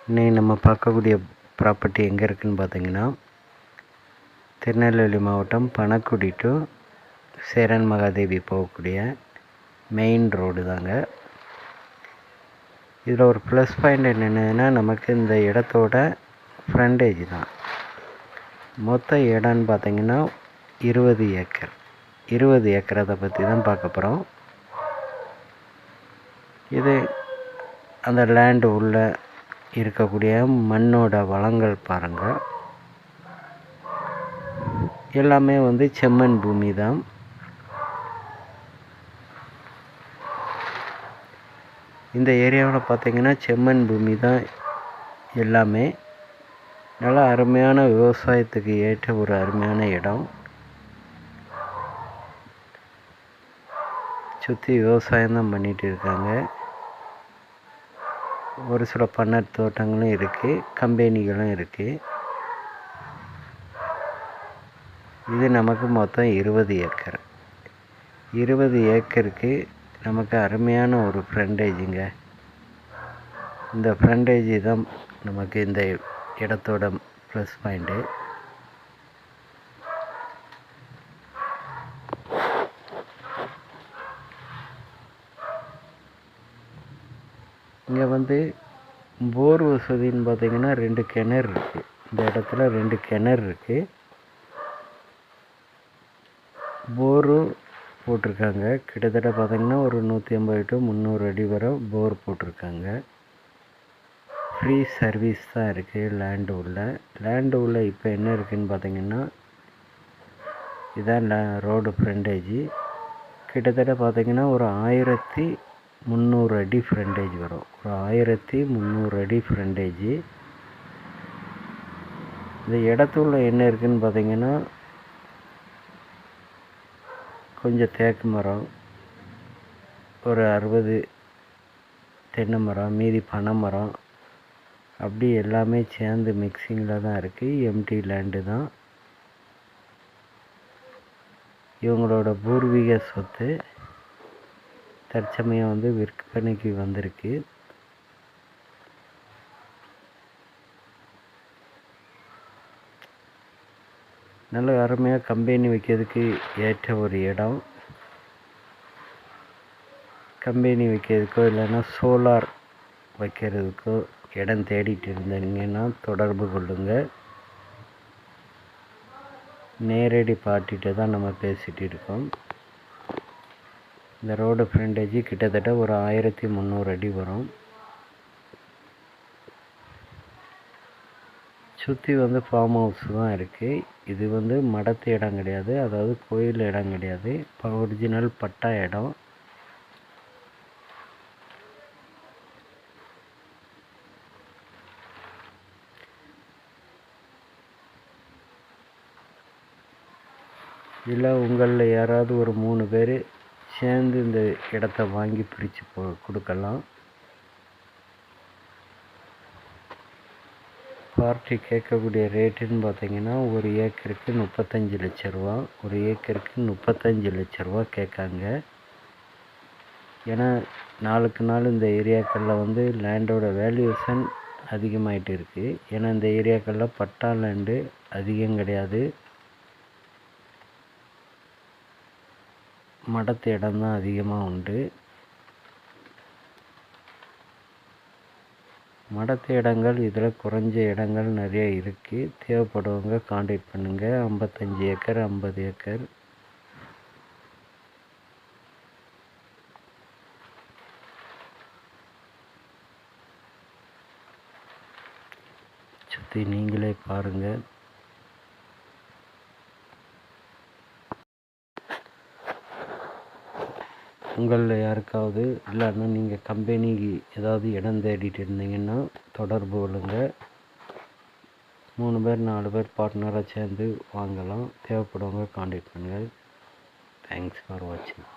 இன்றைக்கி நம்ம பார்க்கக்கூடிய ப்ராப்பர்ட்டி எங்கே இருக்குதுன்னு பார்த்தீங்கன்னா, திருநெல்வேலி மாவட்டம் பணக்குடி டு சேரன் மகாதேவி போகக்கூடிய மெயின் ரோடு தாங்க. இதில் ஒரு ப்ளஸ் பாயிண்ட் என்னென்னா, நமக்கு இந்த இடத்தோட ஃப்ரண்டேஜ் தான். மொத்த இடம்னு பார்த்தீங்கன்னா 20 ஏக்கர். 20 ஏக்கர் அதை பற்றி தான் பார்க்க போகிறோம். இது அந்த லேண்டு உள்ள இருக்கக்கூடிய மண்ணோட வளங்கள் பாருங்கள். எல்லாமே செம்மண் பூமி தான். இந்த ஏரியாவில் பார்த்திங்கன்னா செம்மண் பூமி தான். எல்லாமே நல்லா அருமையான விவசாயத்துக்கு ஏற்ற ஒரு அருமையான இடம். சுற்றி விவசாயம் தான் பண்ணிகிட்டு இருக்காங்க. ஒரு சில பண்ணை தோட்டங்களும் இருக்குது, கம்பெனிகளும் இருக்குது. இது நமக்கு மொத்தம் 20 ஏக்கர். 20 ஏக்கருக்கு நமக்கு அருமையான ஒரு ஃப்ரண்டேஜுங்க. இந்த ஃப்ரண்டேஜ் தான் நமக்கு இந்த இடத்தோட ப்ளஸ் பாயிண்ட்டு. இங்கே போர் வசதின்னு பார்த்திங்கன்னா 2 கிணறு இருக்குது. இந்த இடத்துல 2 கிணறு இருக்குது. போரும் போட்டிருக்காங்க. கிட்டத்தட்ட பார்த்திங்கன்னா ஒரு 150 to 300 அடி வரை போர் போட்டிருக்காங்க. ஃப்ரீ சர்வீஸ் தான் இருக்குது லேண்டு உள்ள இப்போ என்ன இருக்குதுன்னு பார்த்திங்கன்னா, இதான் ரோடு ஃப்ரண்டேஜ். கிட்டத்தட்ட பார்த்திங்கன்னா ஒரு 1300 அடி ஃப்ரண்டேஜ் வரும். ஒரு 1300 அடி ஃப்ரண்டேஜ். இந்த இடத்துல என்ன இருக்குதுன்னு பார்த்திங்கன்னா, கொஞ்சம் தேக்கு மரம், ஒரு 60 தென்னை மரம், மீதி பனை மரம், அப்படி எல்லாமே சேர்ந்து மிக்சிங்கில் தான் இருக்குது. எம்டி லேண்டு தான். இவங்களோட பூர்வீக சொத்து தற்சமயம் விற்பனைக்கு வந்திருக்கு. நல்ல அருமையாக கம்பெனி வைக்கிறதுக்கு ஏற்ற ஒரு இடம். கம்பெனி வைக்கிறதுக்கோ இல்லைன்னா சோலார் வைக்கிறதுக்கோ இடம் தேடிட்டு இருந்தீங்கன்னா தொடர்பு கொள்ளுங்கள். நேரடி பார்ட்டிகிட்ட தான் நம்ம பேசிகிட்டு இருக்கோம். இந்த ரோடு ஃப்ரண்டேஜ் கிட்டத்தட்ட ஒரு 1300 அடி வரும். சுற்றி ஃபார்ம் ஹவுஸ் தான் இருக்குது. இது மடத்து இடம் கிடையாது, அதாவது கோயில் இடம் கிடையாது, ஒரிஜினல் பட்டா இடம். இல்லை உங்களில் யாராவது ஒரு 3 பேர் சேர்ந்து இந்த இடத்த வாங்கி பிரித்து கொடுக்கலாம். பார்ட்டி கேட்கக்கூடிய ரேட்டுன்னு பார்த்திங்கன்னா, ஒரு ஏக்கருக்கு 35 லட்ச ரூபா. ஒரு ஏக்கருக்கு 35 லட்ச ரூபா கேட்காங்க. ஏன்னா நாளுக்கு நாள் இந்த ஏரியாக்களில் லேண்டோட வேல்யூஷன் அதிகமாகிட்டு இருக்குது. ஏன்னா இந்த ஏரியாக்களில் பட்டா லேண்டு அதிகம் கிடையாது, மடத்து இடம்தான் அதிகமாக உண்டு. மடத்து இடங்கள் இதில் குறைஞ்ச இடங்கள் நிறைய இருக்குது. தேவைப்படுவங்க காண்டாக்ட் பண்ணுங்கள். 55 ஏக்கர், 50 ஏக்கர். சுற்றி நீங்களே பாருங்கள். உங்களில் யாருக்காவது இல்லைன்னா நீங்கள் கம்பெனிக்கு ஏதாவது இடம் தேடிட்டு இருந்தீங்கன்னா தொடர்பு கொள்ளுங்கள். 3 பேர் 4 பேர் பார்ட்னராக சேர்ந்து வாங்கலாம். தேவைப்படுவங்க காண்டாக்ட் பண்ணுங்கள். தேங்க்ஸ் ஃபார் வாட்சிங்.